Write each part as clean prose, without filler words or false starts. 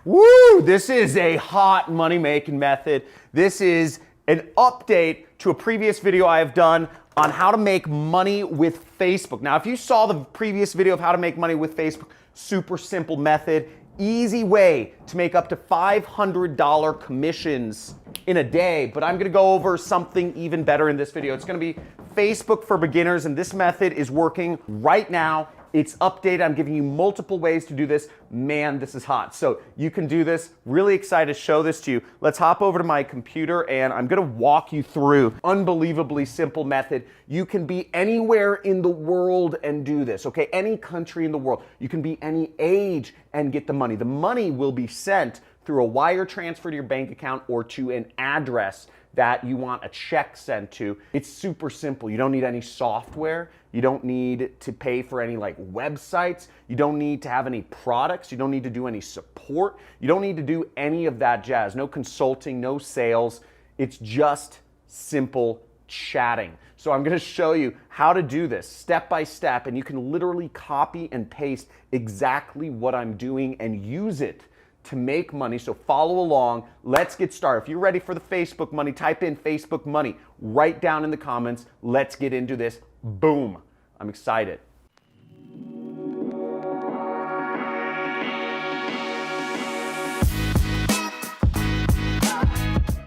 Woo! This is a hot money-making method. This is an update to a previous video I have done on how to make money with Facebook. Now, if you saw the previous video of how to make money with Facebook, super simple method, easy way to make up to $500 commissions in a day, but I'm gonna go over something even better in this video. It's gonna be Facebook for beginners, and this method is working right now. It's updated. I'm giving you multiple ways to do this. Man, this is hot. So you can do this. Really excited to show this to you. Let's hop over to my computer and I'm gonna walk you through unbelievably simple method. You can be anywhere in the world and do this, okay? Any country in the world. You can be any age and get the money. The money will be sent through a wire transfer to your bank account or to an address that you want a check sent to. It's super simple. You don't need any software. You don't need to pay for any like websites. You don't need to have any products. You don't need to do any support. You don't need to do any of that jazz. No consulting, no sales. It's just simple chatting. So I'm gonna show you how to do this step by step, and you can literally copy and paste exactly what I'm doing and use it to make money. So follow along. Let's get started. If you're ready for the Facebook money, type in Facebook money. Write down in the comments. Let's get into this. Boom. I'm excited.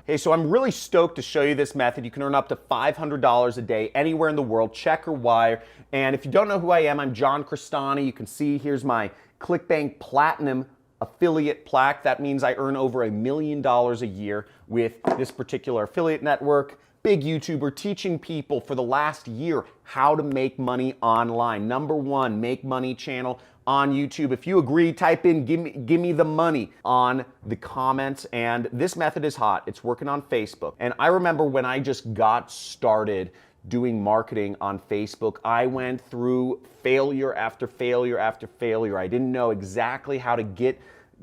Hey, so I'm really stoked to show you this method. You can earn up to $500 a day anywhere in the world, check or wire. And if you don't know who I am, I'm John Crestani. You can see here's my ClickBank Platinum affiliate plaque. That means I earn over $1 million a year with this particular affiliate network. Big YouTuber teaching people for the last year how to make money online. #1 make money channel on YouTube. If you agree, type in give me the money on the comments. And this method is hot. It's working on Facebook. And I remember when I just got started doing marketing on Facebook, I went through failure after failure after failure. I didn't know exactly how to get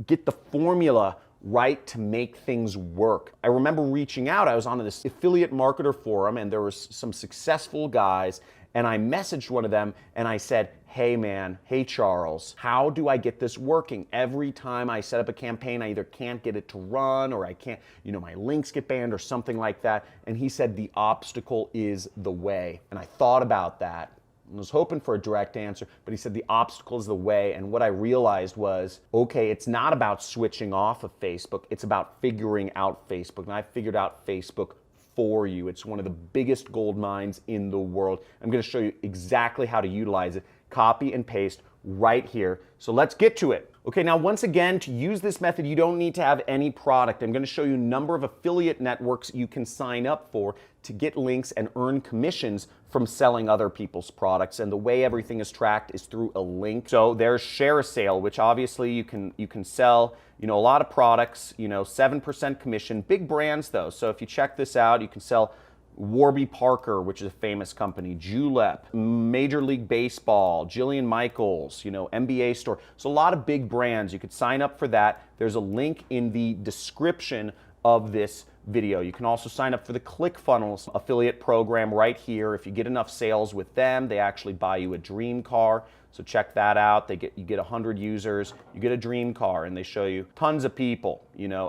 the formula right to make things work. I remember reaching out. I was on this affiliate marketer forum and there was some successful guys, and I messaged one of them and I said, hey man, hey Charles, how do I get this working? Every time I set up a campaign, I either can't get it to run or I can't, my links get banned or something like that. And he said, the obstacle is the way. And I thought about that. I was hoping for a direct answer, but he said the obstacle is the way. And what I realized was, okay, it's not about switching off of Facebook. It's about figuring out Facebook. And I figured out Facebook for you. It's one of the biggest gold mines in the world. I'm going to show you exactly how to utilize it. Copy and paste right here. So let's get to it. Okay, now once again, to use this method, you don't need to have any product. I'm going to show you a number of affiliate networks you can sign up for to get links and earn commissions from selling other people's products. And the way everything is tracked is through a link. So there's ShareASale, which obviously you can sell, a lot of products, 7% commission, big brands though. So if you check this out, you can sell Warby Parker, which is a famous company, Julep, Major League Baseball, Jillian Michaels, NBA store. So a lot of big brands. You could sign up for that. There's a link in the description of this video. You can also sign up for the ClickFunnels affiliate program right here. If you get enough sales with them, they actually buy you a dream car. So check that out. You get 100 users, you get a dream car, and they show you tons of people,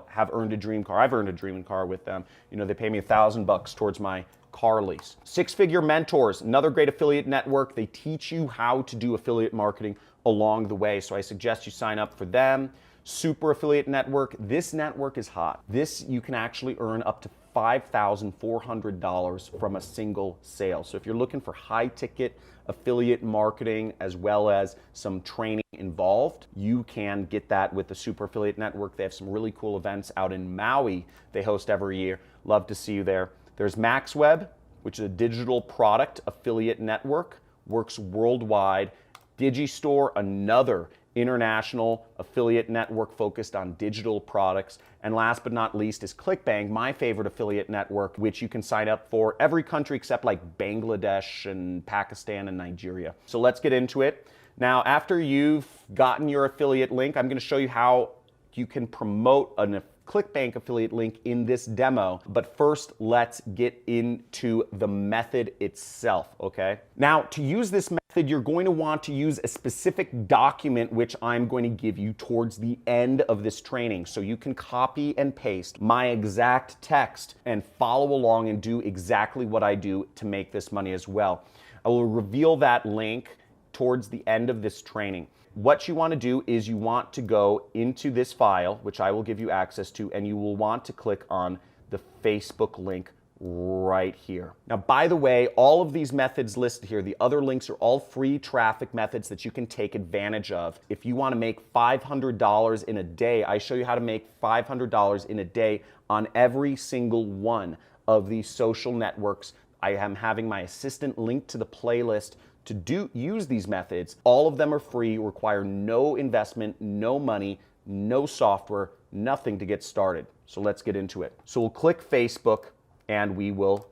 have earned a dream car. I've earned a dream car with them. They pay me $1,000 towards my car lease. Six Figure Mentors, another great affiliate network. They teach you how to do affiliate marketing along the way. So I suggest you sign up for them. Super Affiliate Network. This network is hot. This, you can actually earn up to $5,400 from a single sale. So if you're looking for high ticket affiliate marketing as well as some training involved, you can get that with the Super Affiliate Network. They have some really cool events out in Maui they host every year. Love to see you there. There's MaxWeb, which is a digital product affiliate network, works worldwide. Digistore, another international affiliate network focused on digital products. And last but not least is ClickBank, my favorite affiliate network, which you can sign up for every country except like Bangladesh and Pakistan and Nigeria. So let's get into it. Now, after you've gotten your affiliate link, I'm going to show you how you can promote a ClickBank affiliate link in this demo. But first, let's get into the method itself, okay? Now, to use this method, You're going to want to use a specific document, which I'm going to give you towards the end of this training. So you can copy and paste my exact text and follow along and do exactly what I do to make this money as well. I will reveal that link towards the end of this training. What you want to do is you want to go into this file, which I will give you access to, and you will want to click on the Facebook link right here. Now, by the way, all of these methods listed here, the other links are all free traffic methods that you can take advantage of. If you want to make $500 in a day, I show you how to make $500 in a day on every single one of these social networks. I am having my assistant link to the playlist to use these methods. All of them are free, require no investment, no money, no software, nothing to get started. So let's get into it. So we'll click Facebook and we will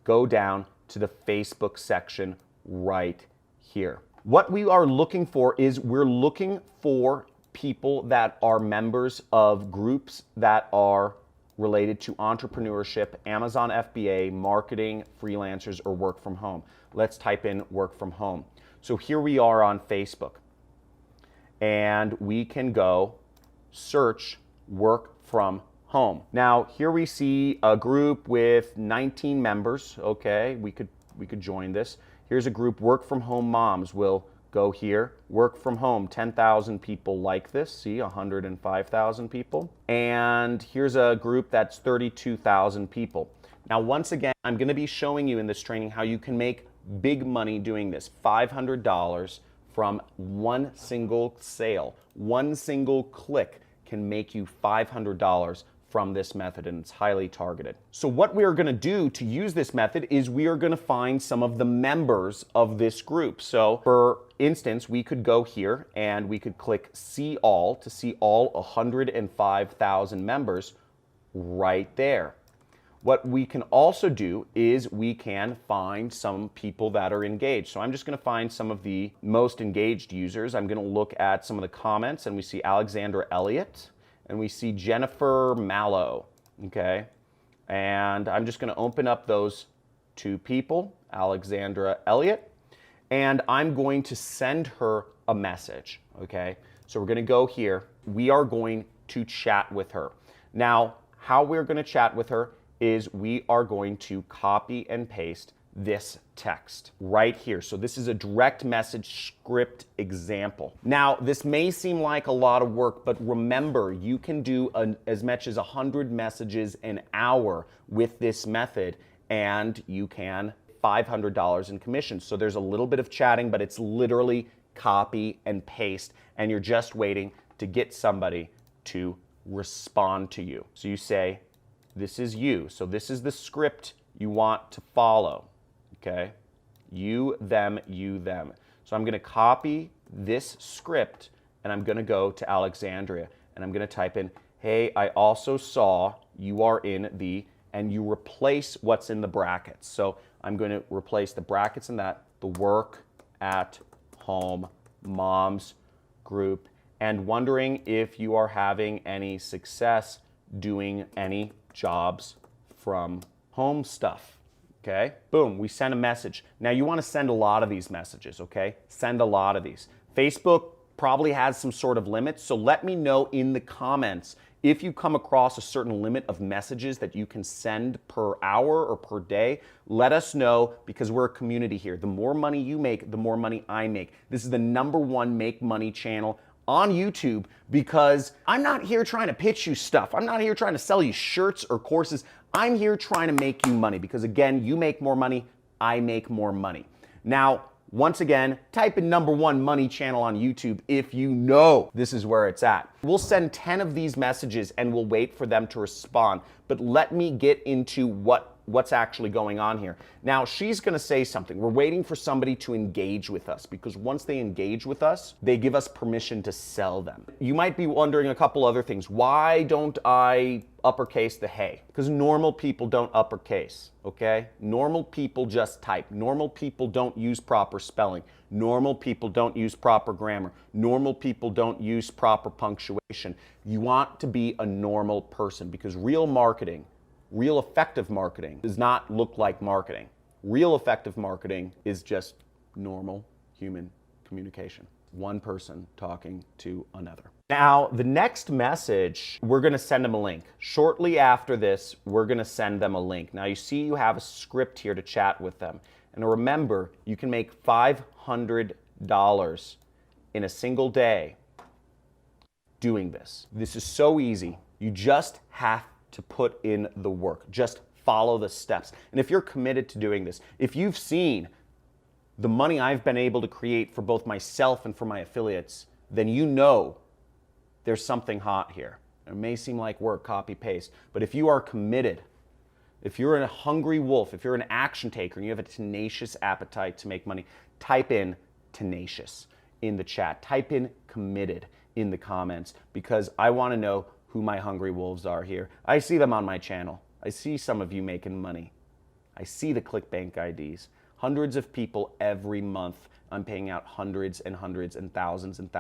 go down to the Facebook section right here. What we are looking for is we're looking for people that are members of groups that are related to entrepreneurship, Amazon FBA, marketing, freelancers, or work from home. Let's type in work from home. So here we are on Facebook, and we can go search work from home. Now here we see a group with 19 members. Okay, we could join this. Here's a group, work from home moms. We'll go here, work from home, 10,000 people like this. See, 105,000 people. And here's a group that's 32,000 people. Now, once again, I'm going to be showing you in this training how you can make big money doing this. $500 from one single sale. One single click can make you $500 from this method, and it's highly targeted. So what we are going to do to use this method is we are going to find some of the members of this group. So for instance, we could go here and we could click see all to see all 105,000 members right there. What we can also do is we can find some people that are engaged. So I'm just going to find some of the most engaged users. I'm going to look at some of the comments, and we see Alexandra Elliott and we see Jennifer Mallow. Okay, and I'm just going to open up those two people, Alexandra Elliott, and I'm going to send her a message. Okay, so we're going to go here. We are going to chat with her. Now, how we're going to chat with her is we are going to copy and paste this text right here. So this is a direct message script example. Now, this may seem like a lot of work, but remember, you can do as much as 100 messages an hour with this method, and you can $500 in commissions. So there's a little bit of chatting, but it's literally copy and paste, and you're just waiting to get somebody to respond to you. So you say, this is you. So this is the script you want to follow. Okay? You, them, you, them. So I'm going to copy this script and I'm going to go to Alexandria and I'm going to type in, hey, I also saw you are in the, and you replace what's in the brackets. So I'm going to replace the brackets in that, the work at home moms group, and wondering if you are having any success doing any jobs from home stuff. Okay, boom, we send a message. Now you want to send a lot of these messages, okay? Send a lot of these. Facebook probably has some sort of limit, so let me know in the comments if you come across a certain limit of messages that you can send per hour or per day. Let us know, because we're a community here. The more money you make, the more money I make. This is the #1 make money channel on YouTube, because I'm not here trying to pitch you stuff. I'm not here trying to sell you shirts or courses. I'm here trying to make you money, because again, you make more money, I make more money. Now, once again, type in #1 money channel on YouTube if you know this is where it's at. We'll send 10 of these messages and we'll wait for them to respond. But let me get into what's actually going on here. Now, she's going to say something. We're waiting for somebody to engage with us, because once they engage with us, they give us permission to sell them. You might be wondering a couple other things. Why don't I uppercase the hey? Because normal people don't uppercase, okay? Normal people just type. Normal people don't use proper spelling. Normal people don't use proper grammar. Normal people don't use proper punctuation. You want to be a normal person, because real marketing, real effective marketing does not look like marketing. Real effective marketing is just normal human communication. One person talking to another. Now, the next message, we're gonna send them a link. Shortly after this, we're gonna send them a link. Now you see you have a script here to chat with them. And remember, you can make $500 in a single day doing this. This is so easy. You just have to put in the work. Just follow the steps. And if you're committed to doing this, if you've seen the money I've been able to create for both myself and for my affiliates, then you know there's something hot here. It may seem like work, copy, paste, but if you are committed, if you're a hungry wolf, if you're an action taker and you have a tenacious appetite to make money, type in tenacious in the chat. Type in committed in the comments, because I want to know who my hungry wolves are here. I see them on my channel. I see some of you making money. I see the ClickBank IDs. Hundreds of people every month I'm paying out hundreds and hundreds and thousands and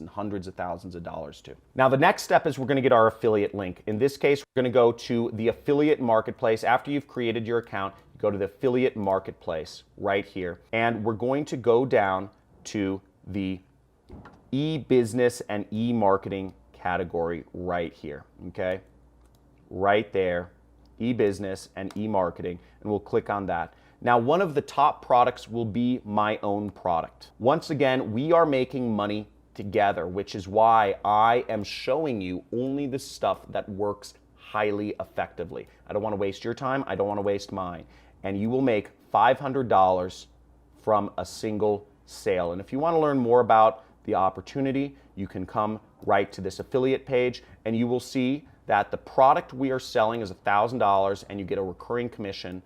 hundreds of thousands of dollars to. Now the next step is we're gonna get our affiliate link. In this case, we're gonna go to the affiliate marketplace. After you've created your account, you go to the affiliate marketplace right here. And we're going to go down to the e-business and e-marketing category right here, okay? Right there, e-business and e-marketing, and we'll click on that. Now, one of the top products will be my own product. Once again, we are making money together, which is why I am showing you only the stuff that works highly effectively. I don't want to waste your time. I don't want to waste mine. And you will make $500 from a single sale. And if you want to learn more about the opportunity, you can come right to this affiliate page and you will see that the product we are selling is $1,000 and you get a recurring commission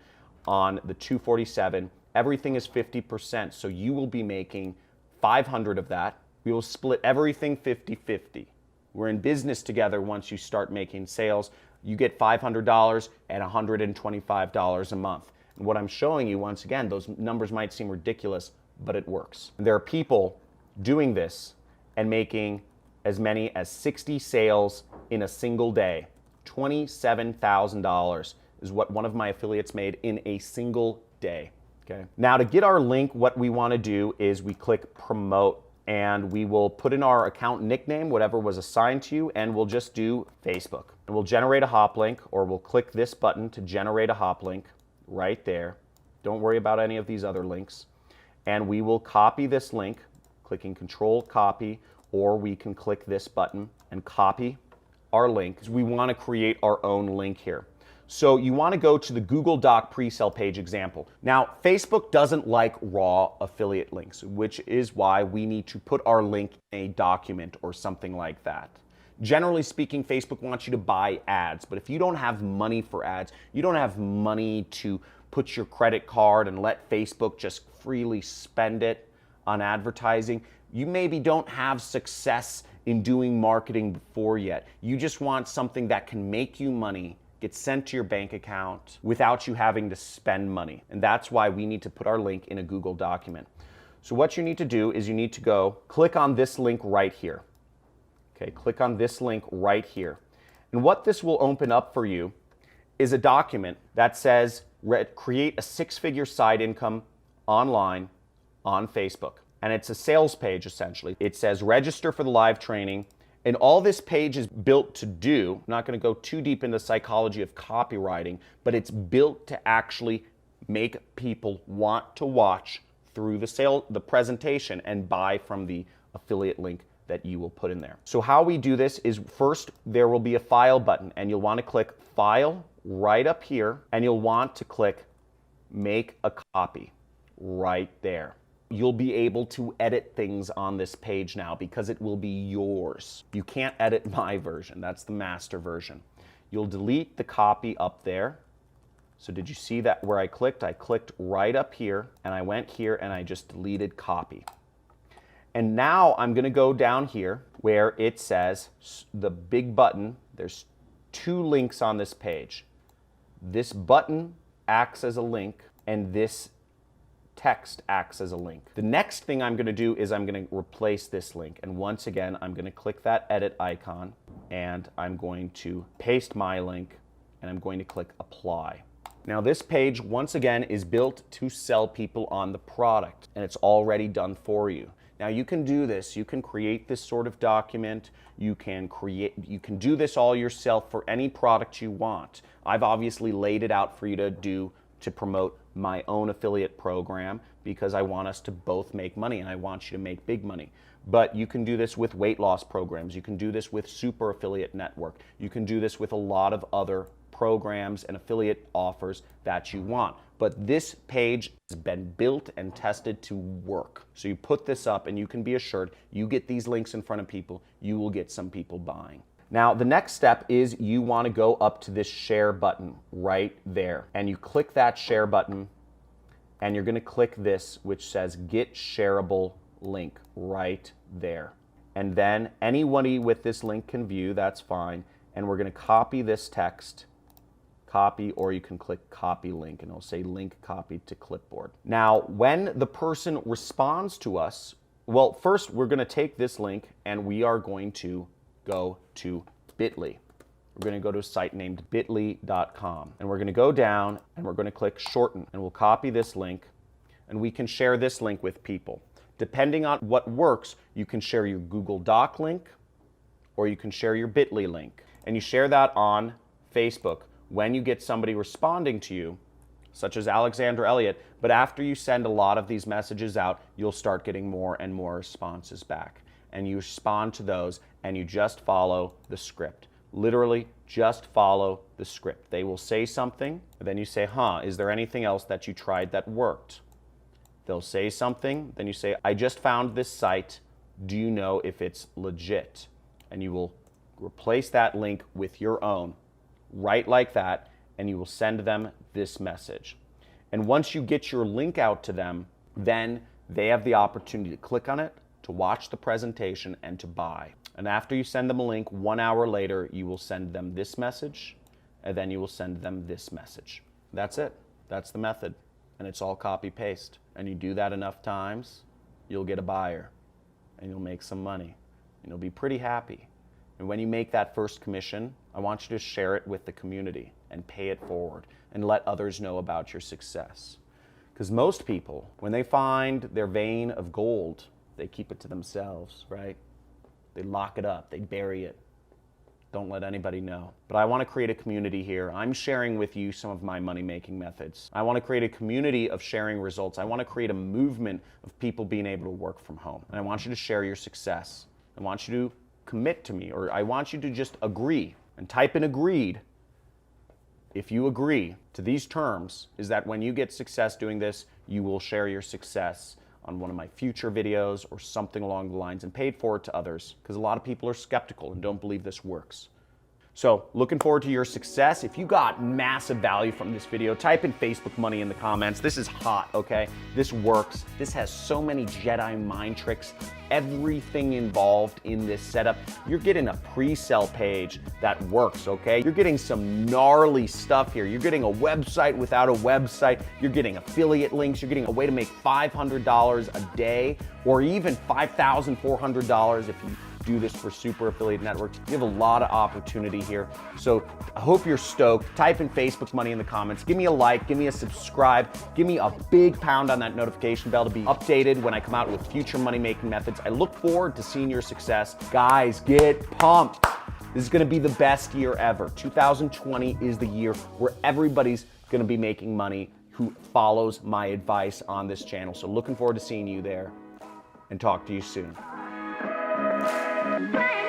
on the 247. Everything is 50%, so you will be making 500 of that. We will split everything 50-50. We're in business together. Once you start making sales, you get $500 and $125 a month. And what I'm showing you, once again, those numbers might seem ridiculous, but it works. And there are people doing this and making as many as 60 sales in a single day. $27,000 is what one of my affiliates made in a single day. Okay. Now to get our link, what we want to do is we click promote and we will put in our account nickname, whatever was assigned to you, and we'll just do Facebook. And we'll generate a hop link, or we'll click this button to generate a hop link right there. Don't worry about any of these other links. And we will copy this link, clicking Control Copy, or we can click this button and copy our link, because we want to create our own link here. So you want to go to the Google Doc pre-sale page example. Now, Facebook doesn't like raw affiliate links, which is why we need to put our link in a document or something like that. Generally speaking, Facebook wants you to buy ads, but if you don't have money for ads, you don't have money to put your credit card and let Facebook just freely spend it on advertising, you maybe don't have success in doing marketing before yet. You just want something that can make you money, get sent to your bank account without you having to spend money. And that's why we need to put our link in a Google document. So what you need to do is you need to go click on this link right here. Okay, click on this link right here. And what this will open up for you is a document that says create a six-figure side income online on Facebook. And it's a sales page essentially. It says register for the live training. And all this page is built to do, I'm not going to go too deep into the psychology of copywriting, but it's built to actually make people want to watch through the presentation and buy from the affiliate link that you will put in there. So how we do this is first there will be a file button and you'll want to click file right up here and you'll want to click make a copy right there. You'll be able to edit things on this page now because it will be yours. You can't edit my version, that's the master version. You'll delete the copy up there. So did you see that where I clicked? I clicked right up here and I went here and I just deleted copy. And now I'm gonna go down here where it says the big button. There's two links on this page. This button acts as a link and this text acts as a link. The next thing I'm going to do is I'm going to replace this link. And once again, I'm going to click that edit icon and I'm going to paste my link and I'm going to click apply. Now this page, once again, is built to sell people on the product, and it's already done for you. Now you can do this, you can create this sort of document, you can do this all yourself for any product you want. I've obviously laid it out for you to do to promote my own affiliate program because I want us to both make money and I want you to make big money. But you can do this with weight loss programs, you can do this with Super Affiliate Network, you can do this with a lot of other programs and affiliate offers that you want. But this page has been built and tested to work. So you put this up and you can be assured you get these links in front of people, you will get some people buying. Now the next step is you want to go up to this share button right there. And you click that share button and you're going to click this which says get shareable link right there. And then anybody with this link can view, that's fine. And we're going to copy this text. Copy, or you can click copy link and it'll say link copied to clipboard. Now, when the person responds to us, well, first we're going to take this link and we are going to go to Bitly. We're going to go to a site named bitly.com and we're going to go down and we're going to click shorten and we'll copy this link and we can share this link with people. Depending on what works, you can share your Google Doc link or you can share your Bitly link and you share that on Facebook. When you get somebody responding to you, such as Alexander Elliott, but after you send a lot of these messages out, you'll start getting more and more responses back. And you respond to those and you just follow the script. Literally, just follow the script. They will say something, and then you say, is there anything else that you tried that worked? They'll say something, then you say, I just found this site. Do you know if it's legit? And you will replace that link with your own. Right like that, and you will send them this message. And once you get your link out to them, then they have the opportunity to click on it, to watch the presentation, and to buy. And after you send them a link, 1 hour later, you will send them this message, and then you will send them this message. That's it. That's the method. And it's all copy-paste. And you do that enough times, you'll get a buyer, and you'll make some money, and you'll be pretty happy. And when you make that first commission, I want you to share it with the community and pay it forward and let others know about your success. Because most people, when they find their vein of gold, they keep it to themselves, right? They lock it up, they bury it. Don't let anybody know. But I want to create a community here. I'm sharing with you some of my money-making methods. I want to create a community of sharing results. I want to create a movement of people being able to work from home. And I want you to share your success. I want you to commit to me, or I want you to just agree and type in agreed. If you agree to these terms, is that when you get success doing this, you will share your success on one of my future videos or something along the lines and pay it forward to others, because a lot of people are skeptical and don't believe this works. So looking forward to your success. If you got massive value from this video, type in Facebook money in the comments. This is hot, okay? This works. This has so many Jedi mind tricks. Everything involved in this setup. You're getting a pre-sell page that works, okay? You're getting some gnarly stuff here. You're getting a website without a website. You're getting affiliate links. You're getting a way to make $500 a day, or even $5,400 if you do this for Super Affiliate Networks. You have a lot of opportunity here. So I hope you're stoked. Type in Facebook money in the comments. Give me a like, give me a subscribe, give me a big pound on that notification bell to be updated when I come out with future money-making methods. I look forward to seeing your success. Guys, get pumped. This is gonna be the best year ever. 2020 is the year where everybody's gonna be making money who follows my advice on this channel. So looking forward to seeing you there, and talk to you soon. Bye.